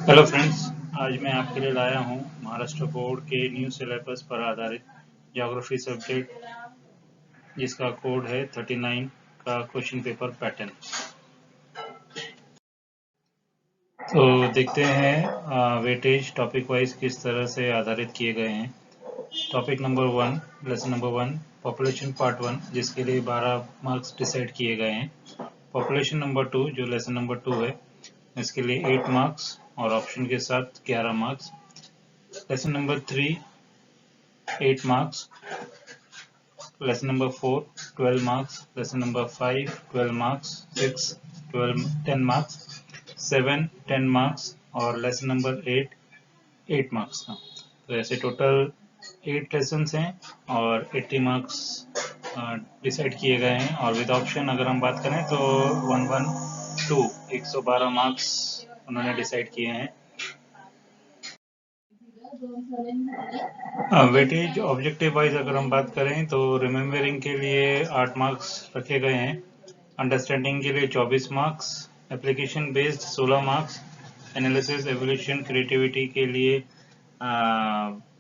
Hello friends, आज मैं आपके लिए लाया हूँ महाराष्ट्र बोर्ड के न्यू सिलेबस पर आधारित ज्योग्राफी सब्जेक्ट जिसका कोड है 39 का क्वेश्चन पेपर पैटर्न। तो देखते हैं वेटेज टॉपिक वाइज किस तरह से आधारित किए गए हैं। Topic number 1, lesson number 1, population part 1, जिसके लिए 12 मार्क्स डिसाइड किए गए हैं। पॉपुलेशन नंबर 2 जो लेसन नंबर 2 है, इसके लिए 8 मार्क्स और ऑप्शन के साथ 11 marks. Lesson number 3 8 marks, lesson number 4 12 marks, lesson number 5 12 marks, 6 12 10 marks, 7 10 marks और lesson number 8 8 marks का। तो ऐसे टोटल 8 लेसन्स हैं और 80 मार्क्स डिसाइड किए गए हैं। और विद ऑप्शन अगर हम बात करें तो 112 मार्क्स उन्होंने डिसाइड किए हैं। वेटेज ऑब्जेक्टिव वाइज अगर हम बात करें तो रिमेम्बरिंग के लिए 8 मार्क्स रखे गए हैं, अंडरस्टैंडिंग के लिए 24 marks, application based 16 marks, analysis evolution creativity के लिए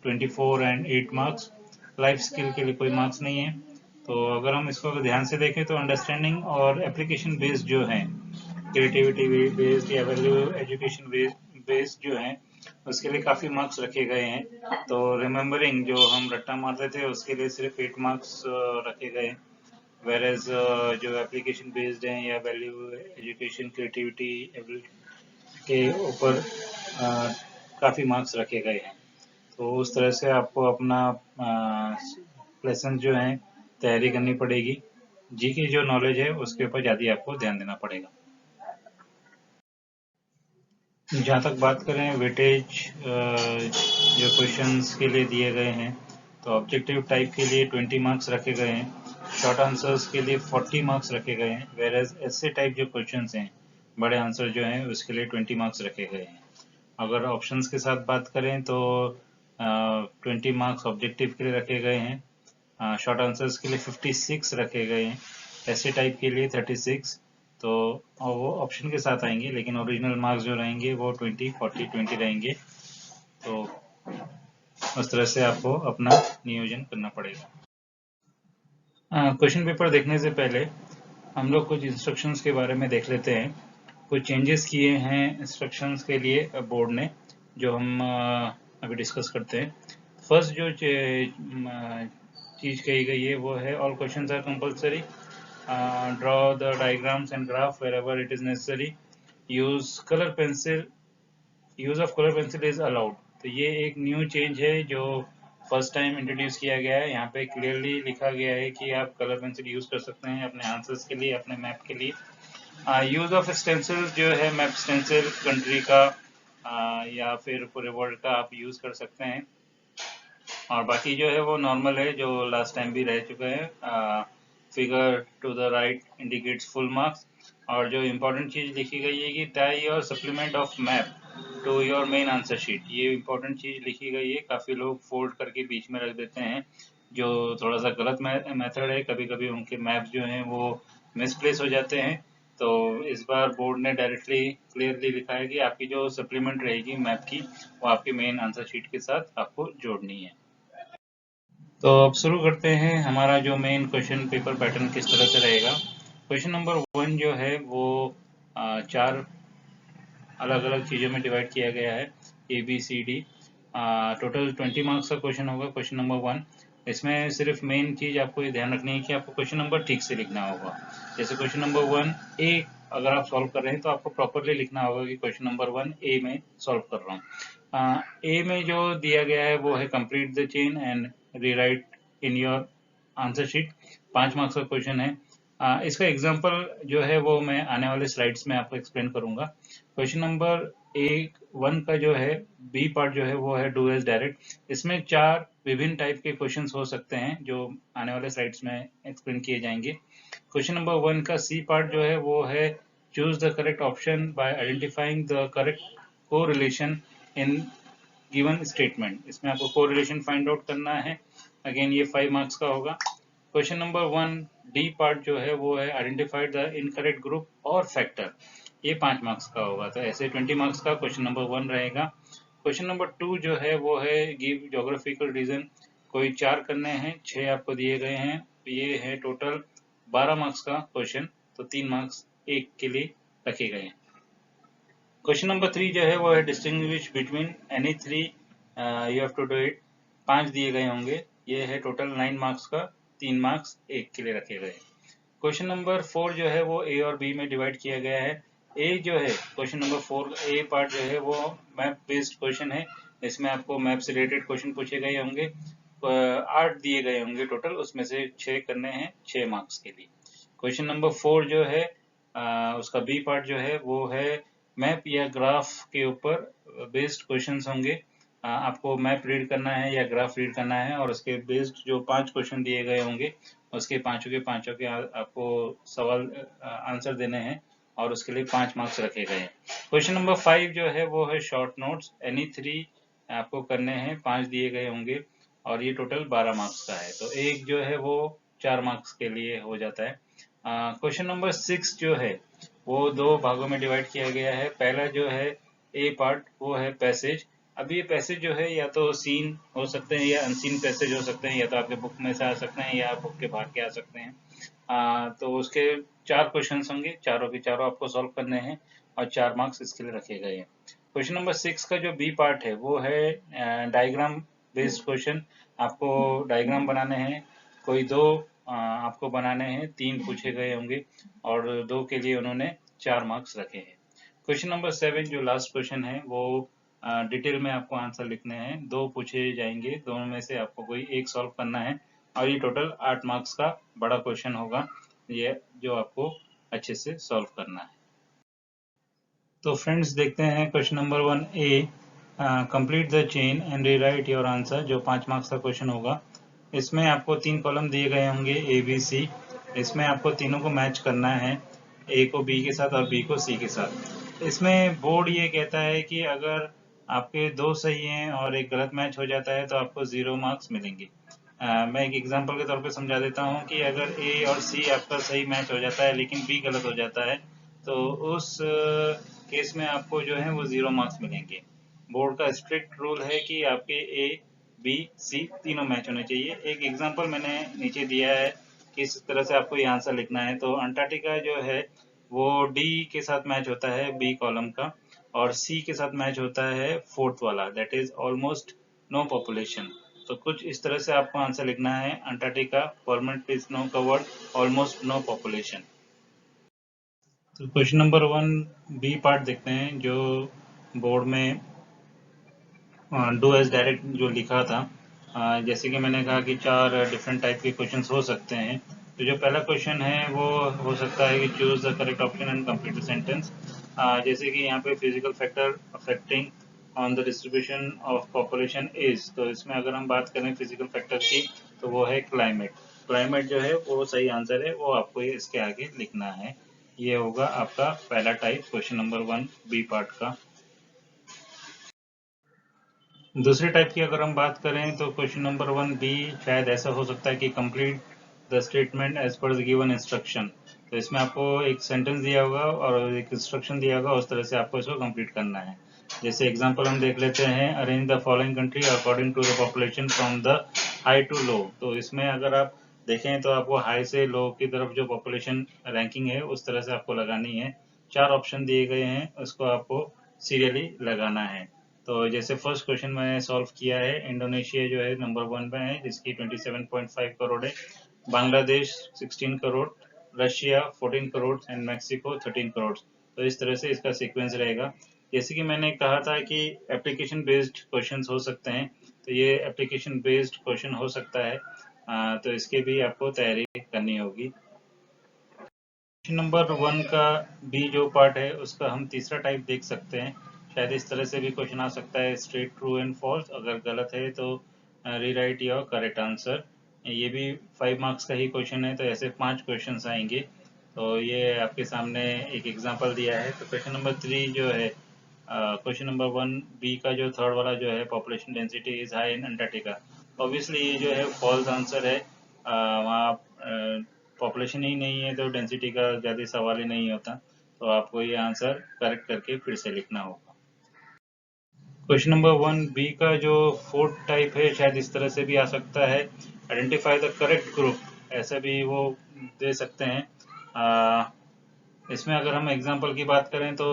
24 एंड 8 मार्क्स, लाइफ स्किल के लिए कोई मार्क्स नहीं है। तो अगर हम इसको ध्यान से देखें तो अंडरस्टैंडिंग और एप्लीकेशन बेस्ड जो है, क्रिएटिविटी बेस्ड या वैल्यू एजुकेशन बेस्ड जो है, उसके लिए काफ़ी मार्क्स रखे गए हैं। तो रिमेम्बरिंग जो हम रट्टा मारते थे उसके लिए सिर्फ 8 मार्क्स रखे गए हैं, वेरेज जो एप्लीकेशन बेस्ड हैं या वैल्यू एजुकेशन क्रिएटिविटी के ऊपर काफ़ी मार्क्स रखे गए हैं। तो उस तरह से आपको अपना लेसन जो है तैयारी करनी पड़ेगी। जी की जो नॉलेज है उसके ऊपर ज़्यादा आपको ध्यान देना पड़ेगा। जहाँ तक बात करें वेटेज जो क्वेश्चंस के लिए दिए गए हैं, तो ऑब्जेक्टिव टाइप के लिए 20 मार्क्स रखे गए हैं, शॉर्ट आंसर्स के लिए 40 मार्क्स रखे गए हैं, वेरेज ऐसे टाइप जो क्वेश्चंस हैं, बड़े आंसर जो हैं, उसके लिए 20 मार्क्स रखे गए हैं। अगर ऑप्शंस के साथ बात करें तो 20 मार्क्स ऑब्जेक्टिव के लिए रखे गए हैं, शॉर्ट आंसर्स के लिए 56 रखे गए हैं, ऐसे टाइप के लिए 36, तो वो ऑप्शन के साथ आएंगे, लेकिन ओरिजिनल मार्क्स जो रहेंगे वो 20 40 20 रहेंगे। तो उस तरह से आपको अपना नियोजन करना पड़ेगा। क्वेश्चन पेपर देखने से पहले हम लोग कुछ इंस्ट्रक्शंस के बारे में देख लेते हैं। कुछ चेंजेस किए हैं इंस्ट्रक्शंस के लिए बोर्ड ने, जो हम अभी डिस्कस करते हैं। फर्स्ट जो चीज़ कही गई है वो है all questions are compulsory, draw the diagrams and graph wherever it is necessary, use of colour pencil is allowed. तो ये एक न्यू चेंज है जो फर्स्ट टाइम इंट्रोड्यूस किया गया है। यहाँ पे क्लियरली लिखा गया है कि आप कलर पेंसिल यूज कर सकते हैं अपने आंसर्स के लिए, अपने मैप के लिए। यूज ऑफ स्टेंसिल जो है, मैप स्टेंसिल कंट्री का या फिर पूरे वर्ल्ड का आप यूज कर सकते हैं। और बाकी जो है वो नॉर्मल है, जो लास्ट टाइम भी रह चुके हैं। Figure to the right indicates full marks. और जो इम्पोर्टेंट चीज़ लिखी गई है कि tie your supplement of map to your main answer sheet, ये इम्पोर्टेंट चीज़ लिखी गई है। काफ़ी लोग फोल्ड करके बीच में रख देते हैं, जो थोड़ा सा गलत मेथड है। कभी कभी उनके मैप जो हैं वो मिसप्लेस हो जाते हैं। तो इस बार बोर्ड ने डायरेक्टली क्लियरली लिखा है कि आपकी जो सप्लीमेंट रहेगी मैप की, वो आपके मेन आंसर शीट के साथ आपको जोड़नी है। तो अब शुरू करते हैं। हमारा जो मेन क्वेश्चन पेपर पैटर्न किस तरह से रहेगा। क्वेश्चन नंबर 1 जो है वो 4 अलग अलग चीज़ों में डिवाइड किया गया है, ABCD। टोटल 20 मार्क्स का क्वेश्चन होगा क्वेश्चन नंबर 1। इसमें सिर्फ मेन चीज़ आपको ये ध्यान रखनी है कि आपको क्वेश्चन नंबर ठीक से लिखना होगा। जैसे क्वेश्चन नंबर 1A अगर आप सॉल्व कर रहे हैं तो आपको प्रॉपरली लिखना होगा कि क्वेश्चन नंबर 1A में सॉल्व कर रहा हूँ। ए में जो दिया गया है वो है complete the chain and rewrite in your answer sheet. 5 marks का क्वेश्चन है। इसका एग्जांपल जो है वो मैं आने वाले स्लाइड्स में आपको एक्सप्लेन करूंगा। क्वेश्चन नंबर 1 का जो है बी पार्ट जो है वो है डू एज डायरेक्ट। इसमें 4 विभिन्न टाइप के क्वेश्चंस हो सकते हैं जो आने वाले स्लाइड्स में एक्सप्लेन किए जाएंगे। क्वेश्चन नंबर 1 का सी पार्ट जो है वो है choose the correct option buy identifying the correct correlation in given statement. इसमें आपको कोरिलेशन फाइंड आउट करना है। अगेन ये 5 मार्क्स का होगा। क्वेश्चन नंबर 1 डी पार्ट जो है वो है आइडेंटिफाइड द इनकरेक्ट ग्रुप और फैक्टर। ये 5 मार्क्स का होगा। तो ऐसे 20 मार्क्स का क्वेश्चन नंबर 1 रहेगा। क्वेश्चन नंबर 2 जो है वो है गिव ज्योग्राफिकल रीजन। कोई 4 करने हैं, 6 आपको दिए गए हैं, तो ये है टोटल 12 मार्क्स का क्वेश्चन। तो 3 मार्क्स एक के लिए रखे गए हैं। क्वेश्चन नंबर 3 जो है वो है distinguish between any 3 you have to do it. 5 दिए गए होंगे, ये है टोटल 9 मार्क्स का, 3 मार्क्स एक के लिए रखे गए। क्वेश्चन नंबर 4 जो है वो ए और बी में डिवाइड किया गया है। ए जो है क्वेश्चन नंबर 4 ए पार्ट जो है वो मैप बेस्ड क्वेश्चन है। इसमें आपको मैप से रिलेटेड क्वेश्चन पूछे गए होंगे, 8 दिए गए होंगे टोटल, उसमें से 6 करने हैं 6 मार्क्स के लिए। क्वेश्चन नंबर 4 जो है उसका बी पार्ट जो है वो है मैप या ग्राफ के ऊपर बेस्ड क्वेश्चंस होंगे। आपको मैप रीड करना है या ग्राफ रीड करना है और उसके बेस्ड जो 5 क्वेश्चन दिए गए होंगे उसके पांचों के आपको सवाल आंसर देने हैं और उसके लिए 5 मार्क्स रखे गए हैं। क्वेश्चन नंबर 5 जो है वो है शॉर्ट नोट्स, एनी 3 आपको करने हैं, 5 दिए गए होंगे और ये टोटल 12 मार्क्स का है। तो एक जो है वो 4 मार्क्स के लिए हो जाता है। क्वेश्चन नंबर 6 जो है वो 2 भागों में डिवाइड किया गया है। पहला जो है ए पार्ट वो है पैसेज। अब ये पैसेज जो है या तो सीन हो सकते हैं या अनसीन पैसेज हो सकते हैं, या तो आपके बुक में से आ सकते हैं या बुक के बाहर के आ सकते हैं। तो उसके 4 क्वेश्चंस होंगे, चारों के चारों आपको सॉल्व करने हैं और 4 मार्क्स इसके लिए रखे गए हैं। क्वेश्चन नंबर 6 का जो बी पार्ट है वो है डायग्राम बेस्ड क्वेश्चन। आपको डायग्राम बनाने हैं, कोई 2 आपको बनाने हैं, 3 पूछे गए होंगे और 2 के लिए उन्होंने 4 मार्क्स रखे हैं। क्वेश्चन नंबर 7 जो लास्ट क्वेश्चन है वो डिटेल में आपको आंसर लिखने हैं, 2 पूछे जाएंगे, दोनों में से आपको कोई एक सॉल्व करना है और ये टोटल 8 मार्क्स का बड़ा क्वेश्चन होगा, ये जो आपको अच्छे से सॉल्व करना है। तो फ्रेंड्स देखते हैं question number 1 A, complete the chain and rewrite your answer, जो 5 मार्क्स का क्वेश्चन होगा। इसमें आपको 3 कॉलम दिए गए होंगे ए बी सी। इसमें आपको तीनों को मैच करना है, ए को बी के साथ और बी को सी के साथ। इसमें बोर्ड ये कहता है कि अगर आपके 2 सही हैं और एक गलत मैच हो जाता है तो आपको 0 मार्क्स मिलेंगे। मैं एक एग्जांपल के तौर पे समझा देता हूँ कि अगर ए और सी आपका सही मैच हो जाता है लेकिन बी गलत हो जाता है तो उस केस में आपको जो है वो 0 मार्क्स मिलेंगे। बोर्ड का स्ट्रिक्ट रूल है कि आपके ए बी सी तीनों मैच होने चाहिए। एक एग्जांपल मैंने नीचे दिया है किस तरह से आपको ये आंसर लिखना है। तो अंटार्कटिका जो है वो डी के साथ मैच होता है बी कॉलम का, और सी के साथ मैच होता है फोर्थ वाला, that is almost no population. तो कुछ इस तरह से आपको आंसर लिखना है, Antarctica permanently snow covered, almost no population. तो क्वेश्चन नंबर 1 बी पार्ट देखते हैं, जो बोर्ड में डू एज डायरेक्ट जो लिखा था। जैसे कि मैंने कहा कि 4 डिफरेंट टाइप के क्वेश्चंस हो सकते हैं। तो जो पहला क्वेश्चन है वो हो सकता है कि choose the correct option and complete the sentence. जैसे कि यहाँ पे physical factor affecting on the distribution of population is, तो इसमें अगर हम बात करें फिजिकल फैक्टर की तो वो है क्लाइमेट। क्लाइमेट जो है वो सही आंसर है, वो आपको इसके आगे लिखना है। ये होगा आपका पहला type question number 1 B part का। दूसरे टाइप की अगर हम बात करें तो क्वेश्चन नंबर 1 बी शायद ऐसा हो सकता है कि complete the statement as per the given instruction. तो इसमें आपको एक सेंटेंस दिया होगा और एक इंस्ट्रक्शन दिया होगा, उस तरह से आपको इसको कंप्लीट करना है। जैसे एग्जांपल हम देख लेते हैं, arrange the following country according to the population from the high to low. तो इसमें अगर आप देखें तो आपको हाई से लो की तरफ जो पॉपुलेशन रैंकिंग है उस तरह से आपको लगानी है। 4 ऑप्शन दिए गए हैं, उसको आपको सीरियली लगाना है। तो जैसे फर्स्ट क्वेश्चन मैंने सॉल्व किया है, इंडोनेशिया जो है नंबर 1 पे है जिसकी 27.5 करोड़ है, Bangladesh 16 crore, Russia 14 crore and Mexico 13 crore. तो इस तरह से इसका सीक्वेंस रहेगा। जैसे कि मैंने कहा था कि एप्लीकेशन बेस्ड क्वेश्चंस हो सकते हैं, तो ये एप्लीकेशन बेस्ड क्वेश्चन हो सकता है, तो इसके भी आपको तैयारी करनी होगी। क्वेश्चन नंबर 1 का बी जो पार्ट है उसका हम तीसरा टाइप देख सकते हैं। शायद इस तरह से भी क्वेश्चन आ सकता है, स्ट्रेट ट्रू एंड फॉल्स, अगर गलत है तो रीराइट योर करेक्ट आंसर। ये भी 5 मार्क्स का ही क्वेश्चन है, तो ऐसे 5 क्वेश्चन आएंगे। तो ये आपके सामने एक एग्जांपल दिया है। तो क्वेश्चन नंबर 3 जो है, क्वेश्चन नंबर 1 बी का जो थर्ड वाला जो है, population density is high in Antarctica, obviously ये जो है फॉल्स आंसर है। वहाँ पॉपुलेशन ही नहीं है तो डेंसिटी का ज़्यादा सवाल ही नहीं होता। तो आपको ये आंसर करेक्ट करके फिर से लिखना होगा। क्वेश्चन नंबर 1 बी का जो फोर्थ टाइप है शायद इस तरह से भी आ सकता है, आइडेंटिफाई द करेक्ट ग्रुप, ऐसा भी वो दे सकते हैं। इसमें अगर हम एग्जांपल की बात करें तो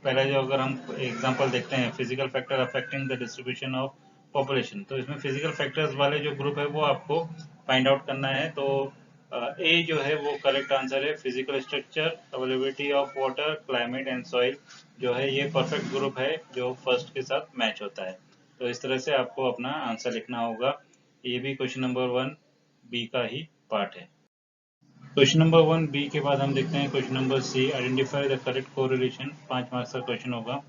पहले जो अगर हम एग्जांपल देखते हैं, physical factor affecting the distribution of population, तो इसमें फिजिकल फैक्टर्स वाले जो ग्रुप है वो आपको फाइंड आउट करना है। तो ए जो है वो करेक्ट आंसर है, physical structure, availability of water, climate and soil जो है ये परफेक्ट ग्रुप है जो फर्स्ट के साथ मैच होता है। तो इस तरह से आपको अपना आंसर लिखना होगा। ये भी क्वेश्चन नंबर 1 बी का ही पार्ट है। क्वेश्चन नंबर 1 बी के बाद हम देखते हैं question number C, identify the correct correlation. 5 marks का क्वेश्चन होगा।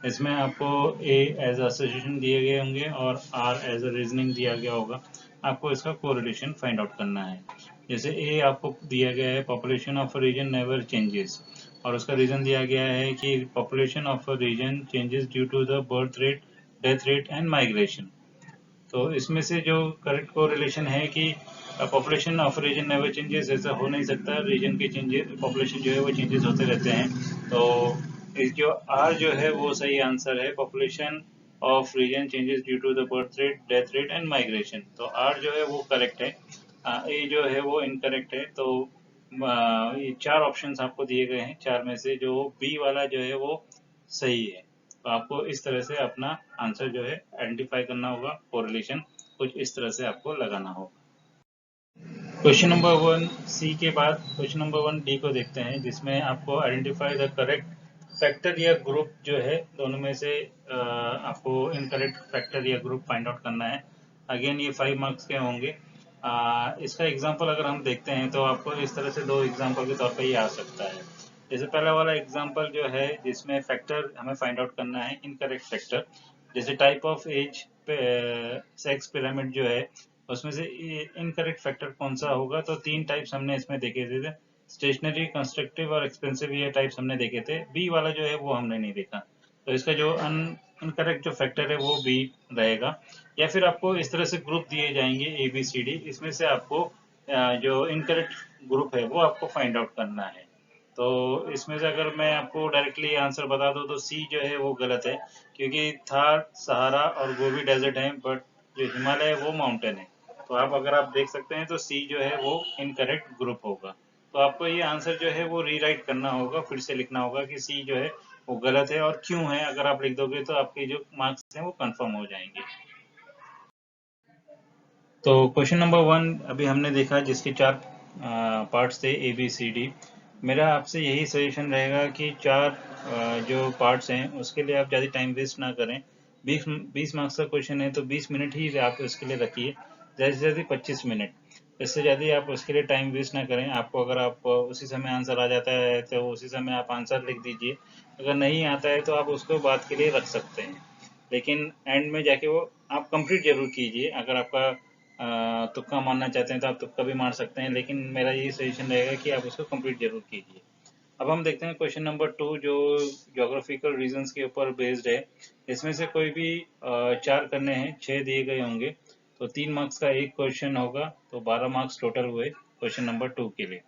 इसमें आपको ए एज एसोसिएशन दिए गए होंगे और आर एज अ रीजनिंग दिया गया होगा। आपको इसका कोरिलेशन फाइंड आउट करना है। जैसे ए आपको दिया गया है, population of a region never changes, और उसका रीजन दिया गया है कि population of a region changes due to the birth rate, death rate and migration. तो इसमें से जो करेक्ट कोरिलेशन है कि population of region never changes, ऐसा हो नहीं सकता, रीजन के चेंजेस पॉपुलेशन जो है वो चेंजेस होते रहते हैं। तो इस जो आर जो है वो सही आंसर है, population of region changes due to the birth rate, death rate and migration. तो आर जो है वो करेक्ट है, ए जो है वो इनकरेक्ट है। तो ये 4 ऑप्शंस आपको दिए गए हैं, 4 में से जो बी वाला जो है वो सही है। तो आपको इस तरह से अपना आंसर जो है आइडेंटिफाई करना होगा, कोरिलेशन कुछ इस तरह से आपको लगाना होगा। क्वेश्चन नंबर 1 सी के बाद क्वेश्चन नंबर 1 डी को देखते हैं, जिसमें आपको आइडेंटिफाई द करेक्ट फैक्टर या ग्रुप जो है, दोनों में से आपको इनकरेक्ट फैक्टर या ग्रुप फाइंड आउट करना है। अगेन ये 5 मार्क्स के होंगे। इसका एग्जांपल अगर हम देखते हैं तो आपको इस तरह से 2 एग्जांपल के तौर पे ये आ सकता है। जैसे पहला वाला एग्जांपल जो है जिसमें फैक्टर हमें फाइंड आउट करना है, इनकरेक्ट फैक्टर। जैसे type of age sex pyramid जो है उसमें से इनकरेक्ट फैक्टर कौन सा होगा, तो 3 टाइप्स हमने इसमें देखे थे, स्टेशनरी, कंस्ट्रक्टिव और एक्सपेंसिव, ये टाइप्स हमने देखे थे। बी वाला जो है वो हमने नहीं देखा, तो इसका जो इनकरेक्ट जो फैक्टर है वो बी रहेगा। या फिर आपको इस तरह से ग्रुप दिए जाएंगे ए बी सी डी, इसमें से आपको जो इनकरेक्ट ग्रुप है वो आपको फाइंड आउट करना है। तो इसमें से अगर मैं आपको डायरेक्टली आंसर बता दूं तो सी जो है वो गलत है, क्योंकि थार, सहारा और गोबी डेजर्ट है, बट जो हिमालय है वो माउंटेन है। तो अगर आप देख सकते हैं तो सी जो है वो इनकरेक्ट ग्रुप होगा। तो आपको ये आंसर जो है वो रीराइट करना होगा, फिर से लिखना होगा कि सी जो है वो गलत है और क्यों है। अगर आप लिख दोगे तो आपके जो मार्क्स हैं वो कंफर्म हो जाएंगे। तो क्वेश्चन नंबर 1 अभी हमने देखा, जिसके 4 पार्ट्स थे ए बी सी डी। मेरा आपसे यही सजेशन रहेगा कि 4 जो पार्ट्स हैं उसके लिए आप ज़्यादा टाइम वेस्ट ना करें। 20 मार्क्स का क्वेश्चन है तो 20 मिनट ही आप उसके लिए रखिए, ज़्यादा से ज़्यादा 25 मिनट। इससे ज़्यादा आप उसके लिए टाइम वेस्ट ना करें। आपको अगर आप उसी समय आंसर आ जाता है तो उसी समय आप आंसर लिख दीजिए, अगर नहीं आता है तो आप उसको बाद के लिए रख सकते हैं, लेकिन एंड में जाके वो आप कंप्लीट जरूर कीजिए। अगर आपका तुक्का मारना चाहते हैं तो आप तुक्का भी मार सकते हैं, लेकिन मेरा यही सजेशन रहेगा कि आप उसको कंप्लीट जरूर कीजिए। अब हम देखते हैं क्वेश्चन नंबर 2, जो ज्योग्राफिकल रीजंस के ऊपर बेस्ड है। इसमें से कोई भी 4 करने हैं, 6 दिए गए होंगे, तो 3 मार्क्स का एक क्वेश्चन होगा, तो 12 मार्क्स टोटल हुए क्वेश्चन नंबर 2 के लिए।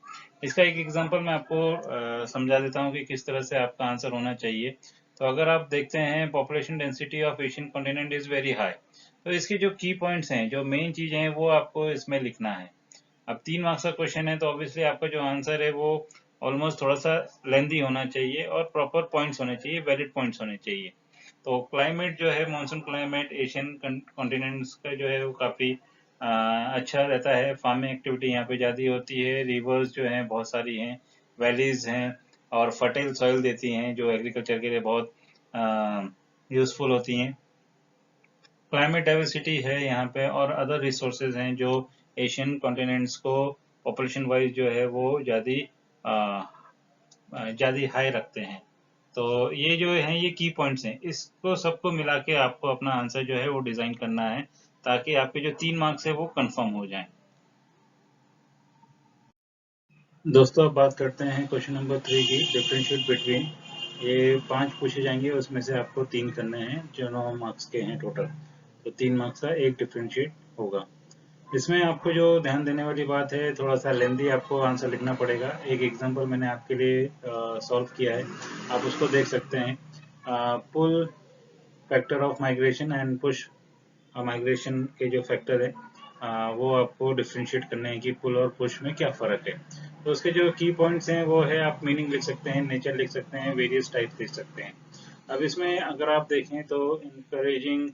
इसका एक एग्जांपल मैं आपको समझा देता हूँ कि किस तरह से आपका आंसर होना चाहिए। तो अगर आप देखते हैं, population density of Asian continent is very high, तो इसकी जो की पॉइंट्स हैं, जो मेन चीजें हैं, वो आपको इसमें लिखना है। अब 3 मार्क्स का क्वेश्चन है तो ऑब्वियसली आपका जो आंसर है वो ऑलमोस्ट थोड़ा सा लेंदी होना चाहिए और प्रॉपर पॉइंट्स होने चाहिए, वैलिड पॉइंट्स होने चाहिए। तो क्लाइमेट जो है, मानसून क्लाइमेट एशियन कॉन्टिनेंट्स का जो है वो काफ़ी अच्छा रहता है। फार्मिंग एक्टिविटी यहाँ पे ज़्यादा होती है, रिवर्स जो हैं बहुत सारी हैं, वैलीज हैं, और फर्टाइल सॉइल देती हैं जो एग्रीकल्चर के लिए बहुत यूज़फुल होती हैं। क्लाइमेट डाइवर्सिटी है यहाँ पे, और अदर रिसोर्सेज हैं जो एशियन कॉन्टिनेंट्स को पॉपुलेशन वाइज जो है वो ज़्यादा हाई रखते हैं। तो ये जो है ये की पॉइंट्स हैं, इसको सबको मिला के आपको अपना आंसर जो है वो डिज़ाइन करना है, ताकि आपके जो 3 मार्क्स है वो कंफर्म हो जाएं। दोस्तों अब बात करते हैं क्वेश्चन नंबर 3 की, डिफरेंशिएट बिटवीन। ये 5 पूछे जाएंगे, उसमें से आपको 3 करने हैं, जो 9 मार्क्स के हैं टोटल। तो 3 मार्क्स का एक डिफरेंशिएट होगा। इसमें आपको जो ध्यान देने वाली बात है, थोड़ा सा लेंदी आपको आंसर लिखना पड़ेगा। एक एग्जांपल मैंने आपके लिए सॉल्व किया है, आप उसको देख सकते हैं। Pull factor of migration and push migration के जो फैक्टर है वो आपको डिफ्रेंशिएट करने हैं कि पुल और पुश में क्या फ़र्क है। तो उसके जो की पॉइंट्स हैं वो है, आप मीनिंग लिख सकते हैं, नेचर लिख सकते हैं, वेरियस टाइप्स लिख सकते हैं। अब इसमें अगर आप देखें तो encouraging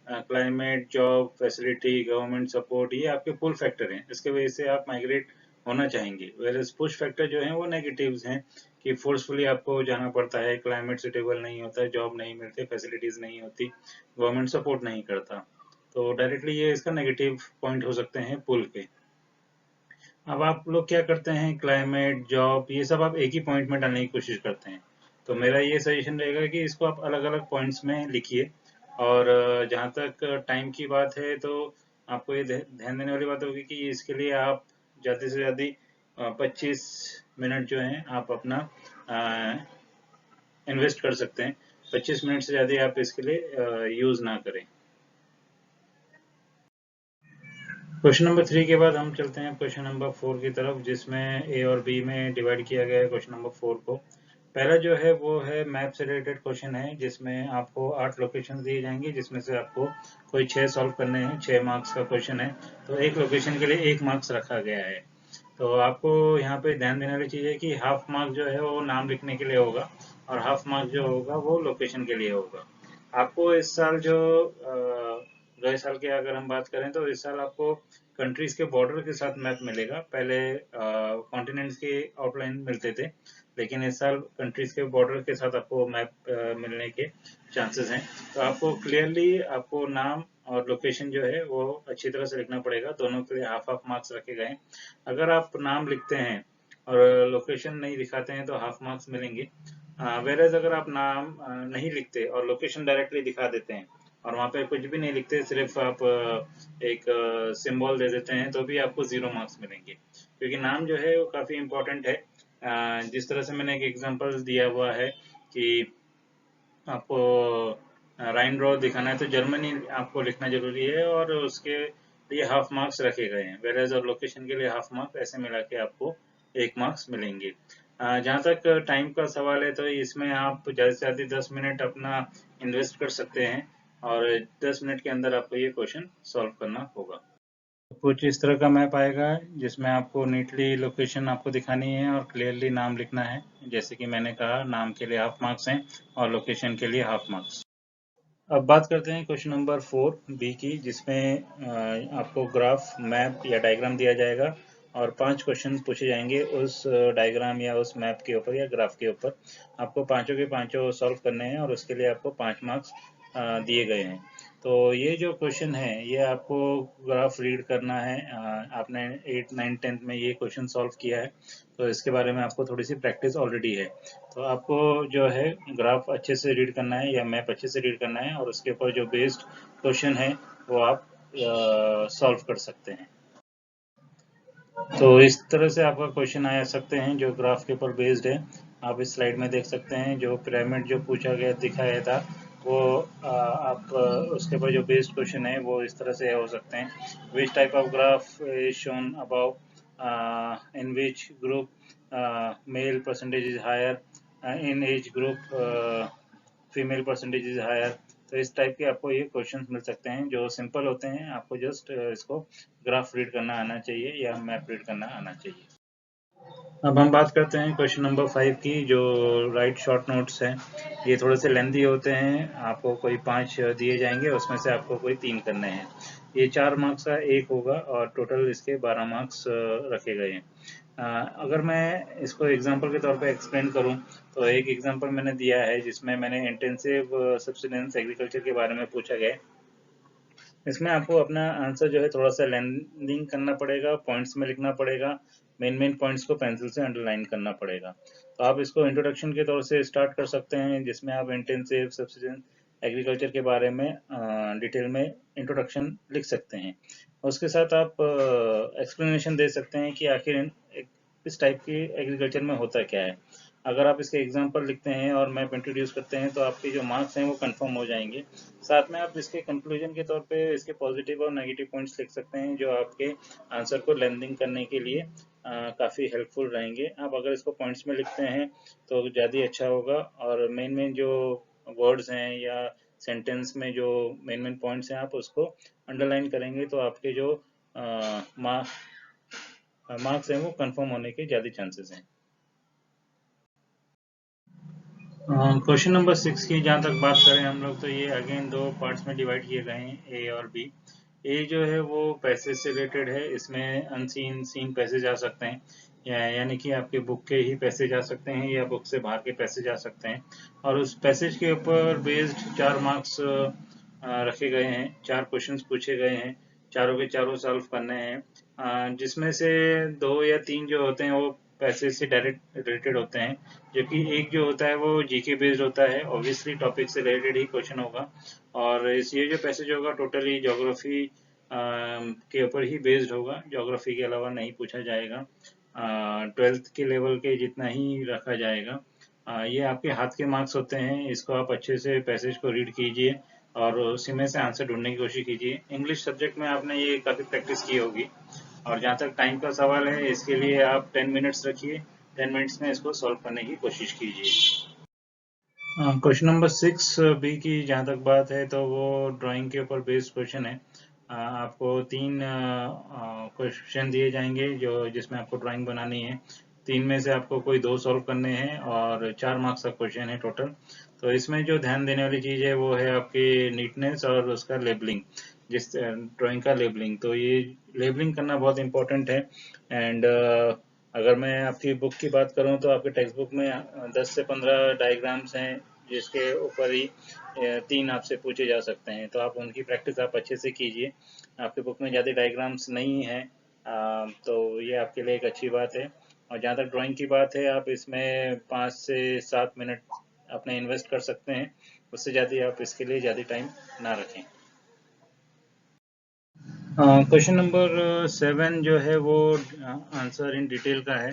climate, job, facility, government support, ये आपके पुल फैक्टर हैं, इसके वजह से आप माइग्रेट होना चाहेंगे। वेयर पुश फैक्टर जो है वो नेगेटिव्स हैं कि फोर्सफुली आपको जाना पड़ता है, क्लाइमेट सुटेबल नहीं होता, जॉब नहीं मिलती, फैसिलिटीज़ नहीं होती, गवर्नमेंट सपोर्ट नहीं करता। तो डायरेक्टली ये इसका नेगेटिव पॉइंट हो सकते हैं पुल के। अब आप लोग क्या करते हैं, क्लाइमेट, जॉब, ये सब आप एक ही पॉइंट में डालने की कोशिश करते हैं। तो मेरा ये सजेशन रहेगा कि इसको आप अलग अलग पॉइंट्स में लिखिए। और जहाँ तक टाइम की बात है, तो आपको ये ध्यान देने वाली बात होगी कि इसके लिए आप ज़्यादा से ज़्यादा 25 मिनट जो हैं आप अपना इन्वेस्ट कर सकते हैं। 25 मिनट से ज़्यादा आप इसके लिए यूज़ ना करें। क्वेश्चन नंबर 3 के बाद हम चलते हैं क्वेश्चन नंबर 4 की तरफ, जिसमें ए और बी में डिवाइड किया गया है क्वेश्चन नंबर 4 को। पहला जो है वो है मैप से रिलेटेड क्वेश्चन है, जिसमें आपको 8 लोकेशन दिए जाएंगे, जिसमें से आपको कोई 6 सॉल्व करने हैं। 6 मार्क्स का क्वेश्चन है, तो एक लोकेशन के लिए 1 मार्क्स रखा गया है। तो आपको यहाँ पे ध्यान देने वाली चीज़ है कि हाफ मार्क जो है वो नाम लिखने के लिए होगा, और हाफ मार्क जो होगा वो लोकेशन के लिए होगा। आपको इस साल जो गए साल की अगर हम बात करें, तो इस साल आपको कंट्रीज के बॉर्डर के साथ मैप मिलेगा। पहले कॉन्टिनेंट्स के आउटलाइन मिलते थे, लेकिन इस साल कंट्रीज के बॉर्डर के साथ आपको मैप मिलने के चांसेस हैं। तो आपको क्लियरली आपको नाम और लोकेशन जो है वो अच्छी तरह से लिखना पड़ेगा। दोनों के लिए हाफ हाफ मार्क्स रखे गए हैं। अगर आप नाम लिखते हैं और लोकेशन नहीं दिखाते हैं तो हाफ मार्क्स मिलेंगे। वेरएज अगर आप नाम नहीं लिखते और लोकेशन डायरेक्टली दिखा देते हैं और वहाँ पे कुछ भी नहीं लिखते, सिर्फ आप एक सिंबल दे देते हैं, तो भी आपको 0 मार्क्स मिलेंगे, क्योंकि नाम जो है वो काफ़ी इम्पोर्टेंट है। जिस तरह से मैंने एक एग्जांपल दिया हुआ है कि आपको राइन रोड दिखाना है, तो जर्मनी आपको लिखना जरूरी है, और उसके लिए हाफ मार्क्स रखे गए हैं। वेरएज और लोकेशन के लिए हाफ मार्क्स, ऐसे मिला के आपको 1 मार्क्स मिलेंगे। जहाँ तक टाइम का सवाल है, तो इसमें आप ज़्यादा से ज़्यादा 10 मिनट अपना इन्वेस्ट कर सकते हैं, और 10 मिनट के अंदर आपको ये क्वेश्चन सॉल्व करना होगा। कुछ इस तरह का मैप आएगा, जिसमें आपको नीटली लोकेशन आपको दिखानी है और क्लियरली नाम लिखना है। जैसे कि मैंने कहा, नाम के लिए हाफ मार्क्स हैं और लोकेशन के लिए हाफ मार्क्स। अब बात करते हैं क्वेश्चन नंबर 4 बी की, जिसमें आपको ग्राफ, मैप या डायग्राम दिया जाएगा और 5 क्वेश्चन पूछे जाएंगे उस डायग्राम या उस मैप के ऊपर या ग्राफ के ऊपर। आपको पांचों के पांचों सॉल्व करने हैं, और उसके लिए आपको 5 मार्क्स दिए गए हैं। तो ये जो क्वेश्चन है, ये आपको ग्राफ रीड करना है। आपने 8, 9, 10 में ये क्वेश्चन सॉल्व किया है, तो इसके बारे में आपको थोड़ी सी प्रैक्टिस ऑलरेडी है। तो आपको जो है ग्राफ अच्छे से रीड करना है या मैप अच्छे से रीड करना है, और उसके ऊपर जो बेस्ड क्वेश्चन है वो आप सॉल्व कर सकते हैं। तो इस तरह से आपका क्वेश्चन आ सकते हैं जो ग्राफ के ऊपर बेस्ड है। आप इस स्लाइड में देख सकते हैं, जो पिरामिड जो पूछा गया दिखाया था, वो आप उसके ऊपर जो बेस्ड क्वेश्चन है वो इस तरह से हो सकते हैं। Which type of graph is shown above, in which group male percentage is higher, in age group female percentage is higher. तो इस टाइप के आपको ये क्वेश्चंस मिल सकते हैं, जो सिंपल होते हैं। आपको जस्ट इसको ग्राफ रीड करना आना चाहिए या मैप रीड करना आना चाहिए। अब हम बात करते हैं क्वेश्चन नंबर 5 की, जो राइट शॉर्ट नोट्स हैं। ये थोड़े से लेंथी होते हैं। आपको कोई 5 दिए जाएंगे, उसमें से आपको कोई 3 करने हैं। ये 4 मार्क्स का एक होगा, और टोटल इसके 12 मार्क्स रखे गए हैं। अगर मैं इसको एग्जांपल के तौर पे एक्सप्लेन करूं, तो एक एग्जांपल मैंने दिया है जिसमें मैंने इंटेंसिव सब्सिडेंस एग्रीकल्चर के बारे में पूछा गया है। इसमें आपको अपना आंसर जो है थोड़ा सा लेंदिंग करना पड़ेगा, पॉइंट्स में लिखना पड़ेगा, मेन पॉइंट्स को पेंसिल से अंडरलाइन करना पड़ेगा। तो आप इसको इंट्रोडक्शन के तौर से स्टार्ट कर सकते हैं, जिसमें आप इंटेंसिव सब्सिडेंस एग्रीकल्चर के बारे में डिटेल में इंट्रोडक्शन लिख सकते हैं। उसके साथ आप एक्सप्लेनेशन दे सकते हैं कि आखिर इस टाइप की एग्रीकल्चर में होता क्या है। अगर आप इसके एग्जाम्पल लिखते हैं और मैप इंट्रोड्यूस करते हैं तो आपके जो मार्क्स हैं वो कंफर्म हो जाएंगे। साथ में आप इसके कंक्लूजन के तौर पे इसके पॉजिटिव और नेगेटिव पॉइंट्स लिख सकते हैं जो आपके आंसर को लेंदिंग करने के लिए काफ़ी हेल्पफुल रहेंगे। आप अगर इसको पॉइंट्स में लिखते हैं तो ज़्यादा अच्छा होगा, और मेन मेन जो वर्ड्स हैं या सेंटेंस में जो मेन मेन पॉइंट्स हैं आप उसको अंडरलाइन करेंगे तो आपके जो मार्क्स हैं वो कंफर्म होने के ज़्यादा चांसेस हैं। क्वेश्चन नंबर 6 की जहाँ तक बात करें हम लोग तो ये अगेन दो पार्ट्स में डिवाइड किए गए हैं, ए और बी। ए जो है वो पैसेज से रिलेटेड है, इसमें अनसीन सीन पैसेज आ सकते हैं, यानी कि आपके बुक के ही पैसेज आ सकते हैं या बुक से बाहर के पैसेज आ सकते हैं, और उस पैसेज के ऊपर बेस्ड 4 मार्क्स रखे गए हैं, 4 क्वेश्चंस पूछे गए हैं, चारों के चारों सॉल्व करने हैं, जिसमें से 2 या 3 जो होते हैं वो पैसेज से डायरेक्ट रिलेटेड होते हैं, जबकि एक जो होता है वो जीके बेस्ड होता है, ऑब्वियसली टॉपिक से रिलेटेड ही क्वेश्चन होगा। और इस ये जो पैसेज होगा टोटली ज्योग्राफी के ऊपर ही बेस्ड होगा, ज्योग्राफी के अलावा नहीं पूछा जाएगा, 12th के लेवल के जितना ही रखा जाएगा। ये आपके हाथ के मार्क्स होते हैं, इसको आप अच्छे से पैसेज को रीड कीजिए और उसी में से आंसर ढूंढने की कोशिश कीजिए। इंग्लिश सब्जेक्ट में आपने ये काफ़ी प्रैक्टिस की होगी। और जहाँ तक टाइम का सवाल है इसके लिए आप 10 मिनट्स रखिए, 10 मिनट्स में इसको सॉल्व करने की कोशिश कीजिए। क्वेश्चन नंबर 6 बी की जहाँ तक बात है तो वो ड्राइंग के ऊपर बेस्ड क्वेश्चन है। आपको 3 क्वेश्चन दिए जाएंगे जो जिसमें आपको ड्राइंग बनानी है। 3 में से आपको कोई 2 सॉल्व करने हैं और 4 मार्क्स का क्वेश्चन है टोटल। तो इसमें जो ध्यान देने वाली चीज़ है वो है आपकी नीटनेस और उसका लेबलिंग, जिस ड्राइंग का लेबलिंग। तो ये लेबलिंग करना बहुत इंपॉर्टेंट है। एंड अगर मैं आपकी बुक की बात करूं तो आपके टेक्स्ट बुक में 10 से 15 डायग्राम्स हैं जिसके ऊपर ही 3 आपसे पूछे जा सकते हैं, तो आप उनकी प्रैक्टिस आप अच्छे से कीजिए। आपके बुक में ज़्यादा डायग्राम्स नहीं है, तो ये आपके लिए एक अच्छी बात है। और जहाँ तक ड्राइंग की बात है आप इसमें 5 से 7 मिनट अपने इन्वेस्ट कर सकते हैं, उससे ज़्यादा आप इसके लिए ज़्यादा टाइम ना रखें। क्वेश्चन नंबर 7 जो है वो आंसर इन डिटेल का है।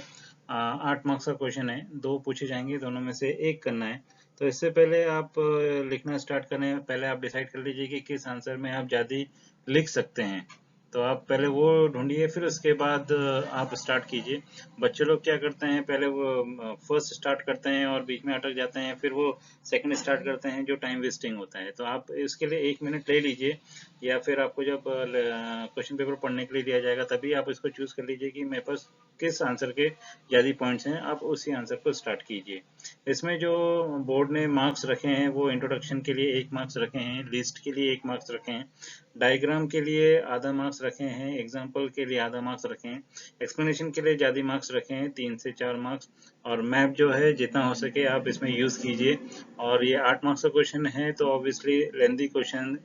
8 मार्क्स का क्वेश्चन है, 2 पूछे जाएंगे, दोनों में से एक करना है। तो इससे पहले आप लिखना स्टार्ट करें, पहले आप डिसाइड कर लीजिए कि किस आंसर में आप ज़्यादा लिख सकते हैं। तो आप पहले वो ढूंढिए, फिर उसके बाद आप स्टार्ट कीजिए। बच्चे लोग क्या करते हैं, पहले वो फर्स्ट स्टार्ट करते हैं और बीच में अटक जाते हैं, फिर वो सेकंड स्टार्ट करते हैं, जो टाइम वेस्टिंग होता है। तो आप इसके लिए 1 मिनट ले लीजिए, या फिर आपको जब क्वेश्चन पेपर पढ़ने के लिए दिया जाएगा तभी आप इसको चूज कर लीजिए कि मेरे पास किस आंसर के ज़्यादा पॉइंट्स हैं, आप उसी आंसर को स्टार्ट कीजिए। इसमें जो बोर्ड ने मार्क्स रखे हैं वो इंट्रोडक्शन के लिए 1 मार्क्स रखे हैं, लिस्ट के लिए 1 मार्क्स रखे हैं, डायग्राम के लिए आधा मार्क्स रखे हैं, एग्जाम्पल के लिए आधा मार्क्स रखे हैं, एक्सप्लेनेशन के लिए ज़्यादा मार्क्स रखे हैं 3 से 4 मार्क्स, और मैप जो है जितना हो सके आप इसमें यूज़ कीजिए। और ये 8 मार्क्स का क्वेश्चन है तो ऑब्वियसली लेंदी क्वेश्चन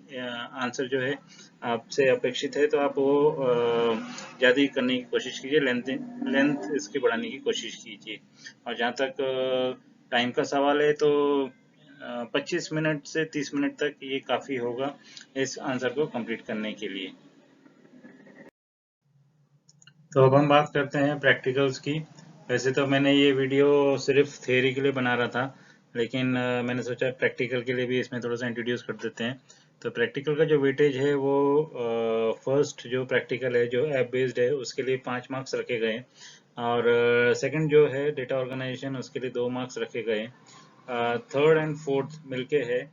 आंसर जो है आपसे अपेक्षित है, तो आप वो ज़्यादा करने की कोशिश कीजिए, लेंथ इसकी बढ़ाने की कोशिश कीजिए। और जहाँ तक टाइम का सवाल है तो 25 मिनट से 30 मिनट तक ये काफ़ी होगा इस आंसर को कंप्लीट करने के लिए। तो अब हम बात करते हैं प्रैक्टिकल्स की। वैसे तो मैंने ये वीडियो सिर्फ थ्योरी के लिए बना रहा था, लेकिन मैंने सोचा प्रैक्टिकल के लिए भी इसमें थोड़ा सा इंट्रोड्यूस कर देते हैं। तो प्रैक्टिकल का जो वेटेज है वो फर्स्ट जो प्रैक्टिकल है जो ऐप बेस्ड है उसके लिए 5 मार्क्स रखे गए, और सेकंड जो है डेटा ऑर्गेनाइजेशन उसके लिए 2 मार्क्स रखे गए। थर्ड एंड फोर्थ मिलके है,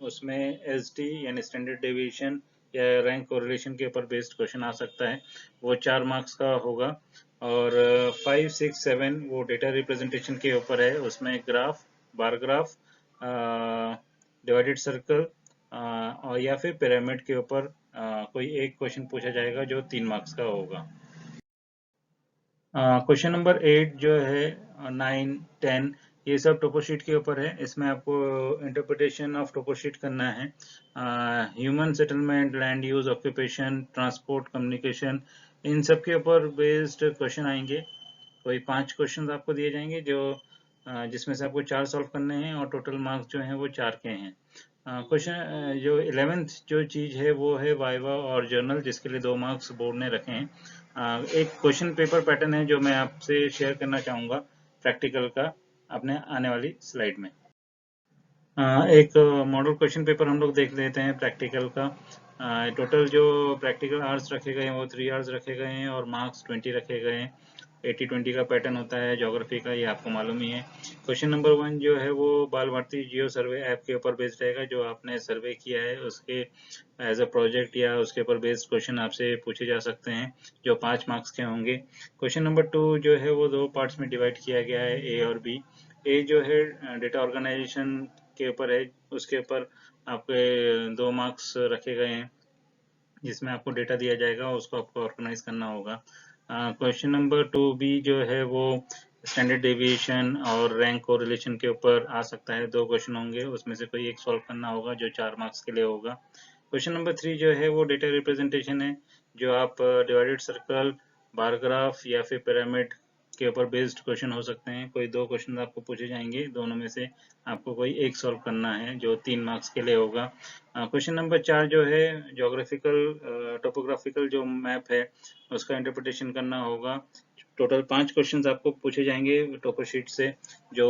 उसमें एसडी यानी स्टैंडर्ड डेविएशन या रैंक कोरिलेशन के ऊपर बेस्ड क्वेश्चन आ सकता है, वो 4 मार्क्स का होगा। और 5, 6, 7 वो डेटा रिप्रेजेंटेशन के ऊपर है, उसमें graph, bar graph, divided circle और या फिर पिरामिड के ऊपर कोई एक क्वेश्चन पूछा जाएगा जो 3 मार्क्स का होगा। क्वेश्चन नंबर 8 जो है 9, 10 ये सब टोपोशीट के ऊपर है, इसमें आपको इंटरप्रिटेशन ऑफ टोपोशीट करना है। Human settlement, land use, occupation, transport, communication, इन सब के ऊपर बेस्ड क्वेश्चन आएंगे। कोई 5 क्वेश्चन आपको दिए जाएंगे जो जिसमें से आपको 4 सॉल्व करने हैं और टोटल मार्क्स जो हैं वो 4 के हैं। क्वेश्चन जो 11th जो चीज़ है वो है वाइवा और जर्नल, जिसके लिए 2 मार्क्स बोर्ड ने रखे हैं। एक क्वेश्चन पेपर पैटर्न है जो मैं आपसे शेयर करना चाहूँगा प्रैक्टिकल का। अपने आने वाली स्लाइड में। एक मॉडल क्वेश्चन पेपर हम लोग देख लेते हैं प्रैक्टिकल का। टोटल जो प्रैक्टिकल आवर्स रखे गए हैं वो 3 आवर्स रखे गए हैं और मार्क्स 20 रखे गए हैं। 80-20 का पैटर्न होता है ज्योग्राफी का, ये आपको मालूम ही है। क्वेश्चन नंबर 1 जो है वो बाल भारती जियो सर्वे ऐप के ऊपर बेस्ड रहेगा। जो आपने सर्वे किया है उसके एज अ प्रोजेक्ट या उसके ऊपर बेस्ड क्वेश्चन आपसे पूछे जा सकते हैं, जो 5 मार्क्स के होंगे। क्वेश्चन नंबर 2 जो है वो 2 पार्ट्स में डिवाइड किया गया है, ए और बी। ए जो है डेटा ऑर्गेनाइजेशन के ऊपर है, उसके ऊपर आपके 2 मार्क्स रखे गए हैं, जिसमें आपको डेटा दिया जाएगा, उसको आपको ऑर्गेनाइज करना होगा। क्वेश्चन नंबर 2 बी जो है वो स्टैंडर्ड डेविएशन और रैंक कोरिलेशन के ऊपर आ सकता है। 2 क्वेश्चन होंगे, उसमें से कोई एक सॉल्व करना होगा, जो 4 मार्क्स के लिए होगा। क्वेश्चन नंबर 3 जो है वो डेटा रिप्रेजेंटेशन है, जो आप डिवाइडेड सर्कल, बार ग्राफ या फिर पिरामिड के ऊपर बेस्ड क्वेश्चन हो सकते हैं। कोई 2 क्वेश्चन आपको पूछे जाएंगे, दोनों में से आपको कोई एक सॉल्व करना है, जो 3 मार्क्स के लिए होगा। क्वेश्चन नंबर 4 जो है ज्योग्राफिकल टोपोग्राफिकल जो मैप है उसका इंटरप्रिटेशन करना होगा। टोटल 5 क्वेश्चंस आपको पूछे जाएंगे टोपो शीट से, जो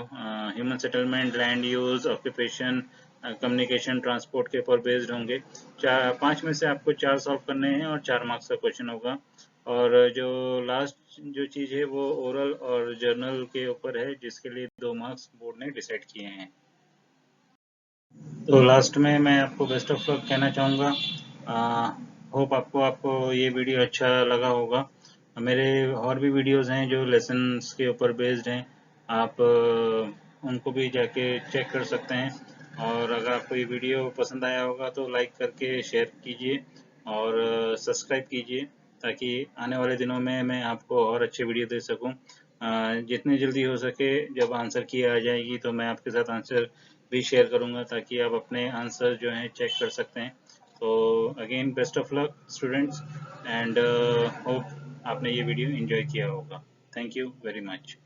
human settlement, land use, occupation, communication, transport के ऊपर बेस्ड होंगे। 5 में से आपको 4 सॉल्व करने हैं और 4 मार्क्स का क्वेश्चन होगा। और जो लास्ट जो चीज़ है वो ओरल और जर्नल के ऊपर है, जिसके लिए 2 मार्क्स बोर्ड ने डिसाइड किए हैं। तो लास्ट में मैं आपको बेस्ट ऑफ लक कहना चाहूँगा। होप आपको ये वीडियो अच्छा लगा होगा। मेरे और भी वीडियोस हैं जो लेसन्स के ऊपर बेस्ड हैं, आप उनको भी जाके चेक कर सकते हैं। और अगर आपको ये वीडियो पसंद आया होगा तो लाइक करके शेयर कीजिए और सब्सक्राइब कीजिए, ताकि आने वाले दिनों में मैं आपको और अच्छे वीडियो दे सकूं। जितनी जल्दी हो सके जब आंसर की आ जाएगी तो मैं आपके साथ आंसर भी शेयर करूंगा, ताकि आप अपने आंसर जो हैं चेक कर सकते हैं। तो again best of luck students, and hope आपने ये वीडियो एंजॉय किया होगा। Thank you very much.